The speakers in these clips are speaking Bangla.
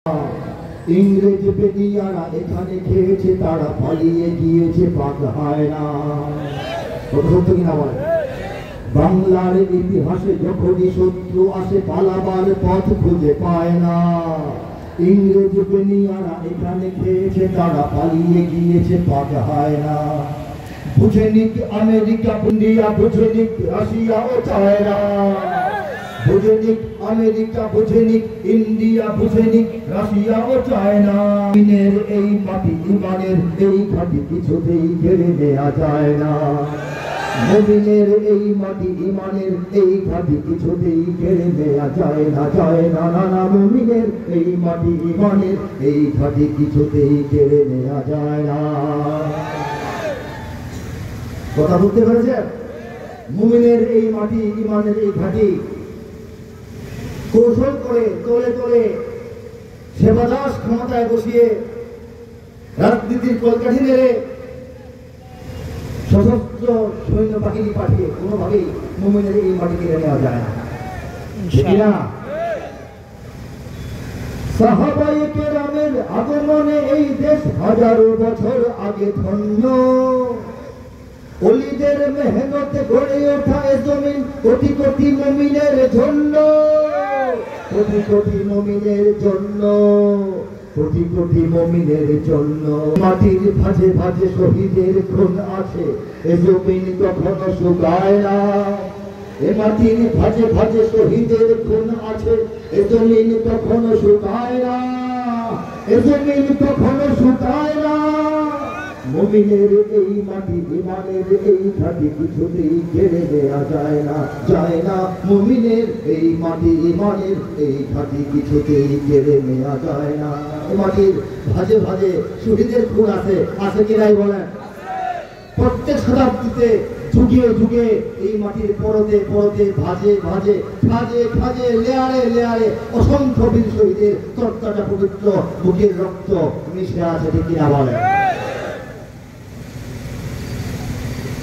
ইংরেজ বেদিয়ারা এখানে খেয়েছে, তারা পালিয়ে গিয়েছে পাক হয় না। সত্য কিনা বলে? বাংলার ইতিহাসে যখনই শত্রু আসে পালাবার পথ খুঁজে পায় না। ইংরেজ বেনিয়ারা এখানে খেয়েছে, তারা পালিয়ে গিয়েছে পাক হয় না। বুঝে নিক আমেরিকা ইন্ডিয়া, বুঝে নিক রাশিয়া ও চায়না, বুঝে নিক আমেরিকা, বুঝে নিক ইন্ডিয়া, বুঝে নিক রাশিয়া ও চায়না। ইনের এই মাটি ইমানের এই ঘাটি কিছুতেই কেড়ে নেওয়া যায় না। মুমিনের এই মাটি ইমানের এই ঘাটি কিছুতেই কেড়ে নেওয়া যায় না, যায় না, না না। মুমিনের এই মাটি ইমানের এই ঘাটি কিছুতেই কেড়ে নেওয়া যায় না। কথা বলতে পেরেছেন? মুমিনের এই মাটি ইমানের এই ঘাটি কৌশল করে তোলে তোলে সেবাদাস ক্ষমতায় বসিয়ে রাজনীতির কলকাঠি নেড়ে সশস্ত্র সৈন্য বাহিনী পাঠিয়ে কোনোভাবেই মুমিনের এই মাটি কেড়ে নেওয়া যায় না। সাহাবায়ে কেরামের আগমনে এই দেশ হাজারো বছর আগে ধন্য। ওলিদের মেহনতে গড়ে ওঠা এ জমিন কোটি কোটি মুমিনের জন্য, কোটি কোটি মুমিনের জন্য, কোটি কোটি মুমিনের জন্য। মাটির ভাঁজে ভাঁজে শহীদের খুন আছে, এ জমিন কখনো শুকায় না। এ মাটির ভাঁজে ভাঁজে শহীদের খুন আছে, এ জমিন কখনো শুকায় না, এ জমিন কখনো শুকায় না। মুমিনের এই মাটি ইমানের এই ঘাটি কিছুতেই কেড়ে নেওয়া যায় না, যায় না। মুমিনের এই মাটি ইমানের এই ঘাটি কিছুতেই কেড়ে নেওয়া যায় না। মাটির ভাঁজে ভাঁজে শহীদের খুন আছে, আছে কিনাই বলেন? প্রত্যেক শতাব্দীতে যুগে যুগে এই মাটির পরতে পরতে ভাঁজে ভাঁজে খাজে খাজে লেয়ারে লেয়ারে অসংখ্য বীর শহীদের তরতাজা পবিত্র বুকের রক্ত মিশে আছে, ঠিক কিনা বলেন?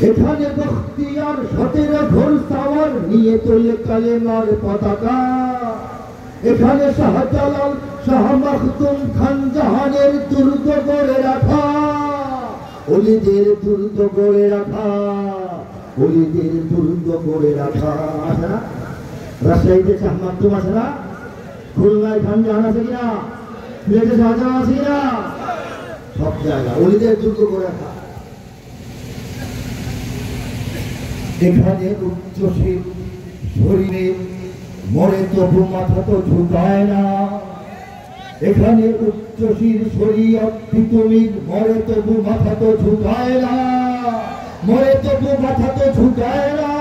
এখানে বখতিয়ার 17 ঘোর সাওয়ার নিয়ে তোলে কালেমার পতাকা। এখানে শাহজালাল শাহ মাখদুম খান জাহানের দুর্গ গড়ে রাখা, ওলিদের দুর্গ গড়ে রাখা, ওলিদের দুর্গ গড়ে রাখা। আছে না? রাজশাহীতে শাহ মাখদুম আছে না? খুলনায় খান জাহান আছে কিনা? সিলেটে শাহজাহান আছে কিনা? সব জায়গা ওলিদের দুর্গ গড়ে রাখা। এখানে উচ্চশীল শরীরে মরে তবু মাথা তো ঝুঁকায় না। এখানে উচ্চশীল শরীয়ত তুমি মরে তবু মাথা তো ঝুঁকায় না, মরে তবু মাথা তো ঝুঁকায় না।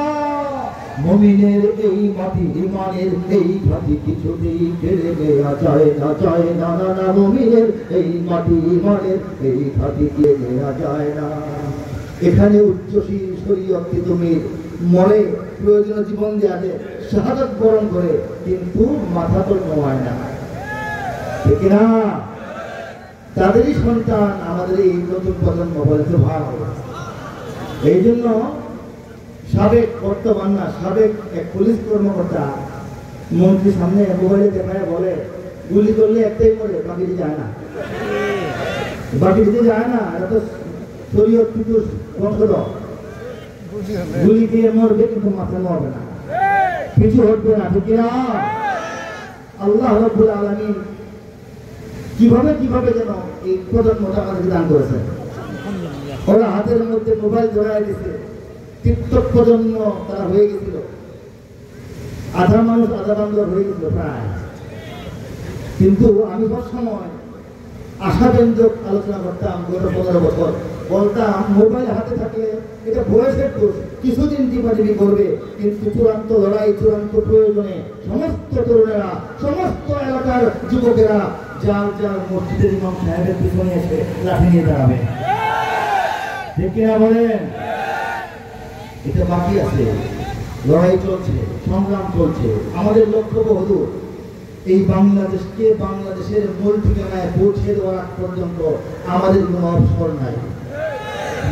মুমিনের এই মাটি ইমানের এই ঘাটি কিছুতেই কেড়ে নেওয়া যায় না, যায় না, না না। মুমিনের এই মাটি ইমানের এই ঘাটি কেড়ে নেওয়া যায় না। এখানে উচ্চশীল শরীয়ত তুমি মরে প্রয়োজনীয় জীবন দেওয়া যায়, শাহাদাত বরণ করে, কিন্তু মাথা তো নোয়ায় না, ঠিক না? তাদেরই সন্তান আমাদের এই নতুন প্রজন্ম বলেছে ভালো। এই জন্য সাবেক, বর্তমান না, সাবেক এক পুলিশ কর্মকর্তা মন্ত্রীর সামনে মোবাইলে দেখায় বলে, গুলি করলে একটাই করে, বাকি দিতে যায় না, বাকি দিতে যায় না। এটা তো শরীয়ত পিতুর বংশধর, গুলি দিয়ে মরবে কিন্তু মাথা মরবে না, কিছু হটবে না, ঠিক না? আল্লাহ রাব্বুল আলামিন কিভাবে কিভাবে যেন এই প্রজন্মটা আমাদেরকে দান করেছে। ওরা হাতের মধ্যে মোবাইল ধরাই দিছে, টিকটক প্রজন্ম তারা হয়ে গেছিল, আধা মানুষ আধা বান্ধব হয়ে গেছিল প্রায়। কিন্তু আমি সব সময় আশাব্যঞ্জক আলোচনা করতাম গত 15 বছর, বলতাম মোবাইল হাতে থাকলে এটা বয়সের দোষ, কিছুদিন টিপাটিপি করবে, কিন্তু চূড়ান্ত লড়াই, চূড়ান্ত প্রয়োজনে সমস্ত তরুণেরা, সমস্ত এলাকার যুবকেরা যার যার মসজিদের ইমাম সাহেবের পিছনে এসে লাঠি নিয়ে দাঁড়াবে, ঠিক কিনা বলেন? এটা বাকি আছে, লড়াই চলছে, সংগ্রাম চলছে। আমাদের লক্ষ্য বহুদূর, এই বাংলাদেশকে বাংলাদেশের মূল ঠিকানায় পৌঁছে দেওয়ার আগ পর্যন্ত আমাদের কোনো অবসর নাই।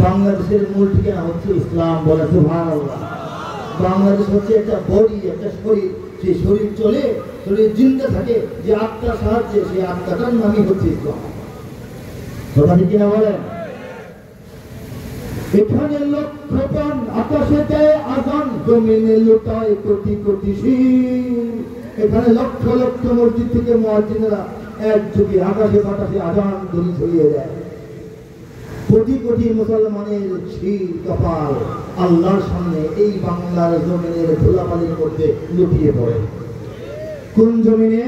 বাংলাদেশের মূল ঠিকানা হচ্ছে ইসলাম, বলে সুবহানাল্লাহ। বাংলাদেশ হচ্ছে একটা বডি, একটা শরীর, সেই শরীর চলে শরীর জিন্দা থাকে যে আত্মার সাহায্যে, সেই আত্মাটার নামই হচ্ছে ইসলাম। কথা ঠিক কিনা বলেন? এখানে লক্ষ্যপণ, আকাশে দেয় আজান, জমিনে লুটায় কোটি কোটি শির। এখানে লক্ষ লক্ষ মসজিদ থেকে মুয়াজ্জিনেরা একযোগে আকাশে বাতাসে আজান ধ্বনি ছড়িয়ে দেয়। কোটি কোটি মুসলমানের শির কপাল আল্লাহর সামনে এই বাংলার জমিনের ধুলাবালির মধ্যে লুটিয়ে পড়ে। কোন জমিনে?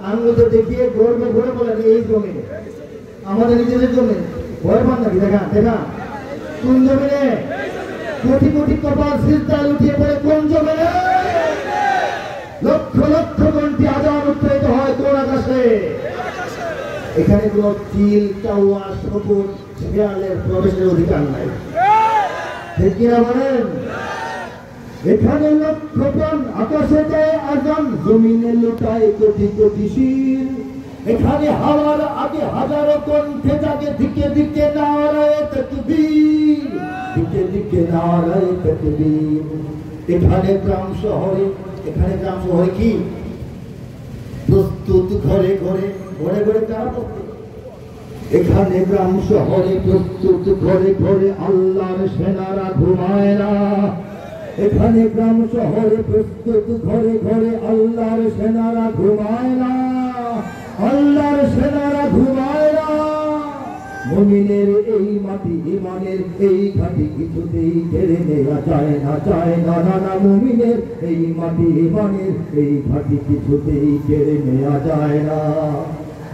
আঙ্গুলে দেখিয়ে গর্ব করে বলেন এই জমিনে, আমাদের নিজেদের জমিন। ভয় পান নাকি? দেখা দেখা কোন জমিনে? কোটি কোটি কপাল সিজদায় লুটিয়ে পড়ে কোন জমিনে? লক্ষ লক্ষ ঘন্টি আজান উচ্চারিত হয় কোন আকাশে? এখানে কোন চিল, কাউয়া, শকুন, শিয়ালের প্রবেশের অধিকার নাই। ঠিক কিনা বলেন? এখানে লক্ষ্যপণ, আকাশে দেয় আজান, জমিনে লুটায় কোটি কোটি শির। এখানে হাওয়ার আগে হাজারো কণ্ঠে জাগে দিকে দিকে নারায়ে তাকবীর, দিকে দিকে নারায়ে তাকবীর। এখানে গ্রাম শহরে, এখানে গ্রাম শহরে কি প্রস্তুত ঘরে ঘরে, ঘরে ঘরে কারা প্রস্তুত? এখানে গ্রাম শহরে প্রস্তুত ঘরে ঘরে, আল্লাহর সেনারা ঘুমায় না। এখানে গ্রাম শহরে প্রস্তুত ঘরে ঘরে, আল্লাহর সেনারা ঘুমায় না, আল্লাহর সেনারা ঘুমায় না। মুমিনের এই মাটি, ইমানের এই ঘাটি কিছুতেই কেড়ে নেওয়া যায় না, যায় না, না না। মুমিনের এই মাটি, ইমানের এই ঘাটি কিছুতেই কেড়ে নেওয়া যায় না।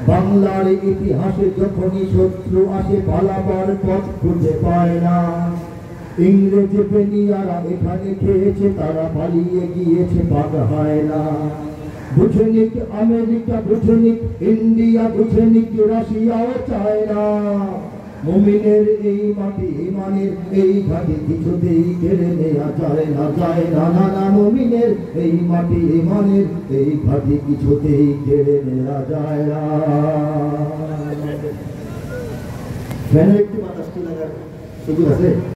বাংলার ইতিহাসে যখনই শত্রু আসে, পালাবার পথ খুঁজে পায় না। ইংরেজ বেনিয়ারা এখানে খেয়েছে, তারা পালিয়ে গিয়েছে, পাক হয় না। বুঝেনিক আমেরিকা, বুঝেনিক ইন্ডিয়া, বুঝেনিক রাশিয়াও চায় না। মুমিনের এই মাটি, ইমানের এই ঘাটি কিছুতেই কেড়ে নেওয়া যায় না, যায় না, না না। মুমিনের এই মাটি, ইমানের এই ঘাটি কিছুতেই কেড়ে নেওয়া যায় না। ফ্যানের একটু বাতাস কি লাগার সুযোগ আছে?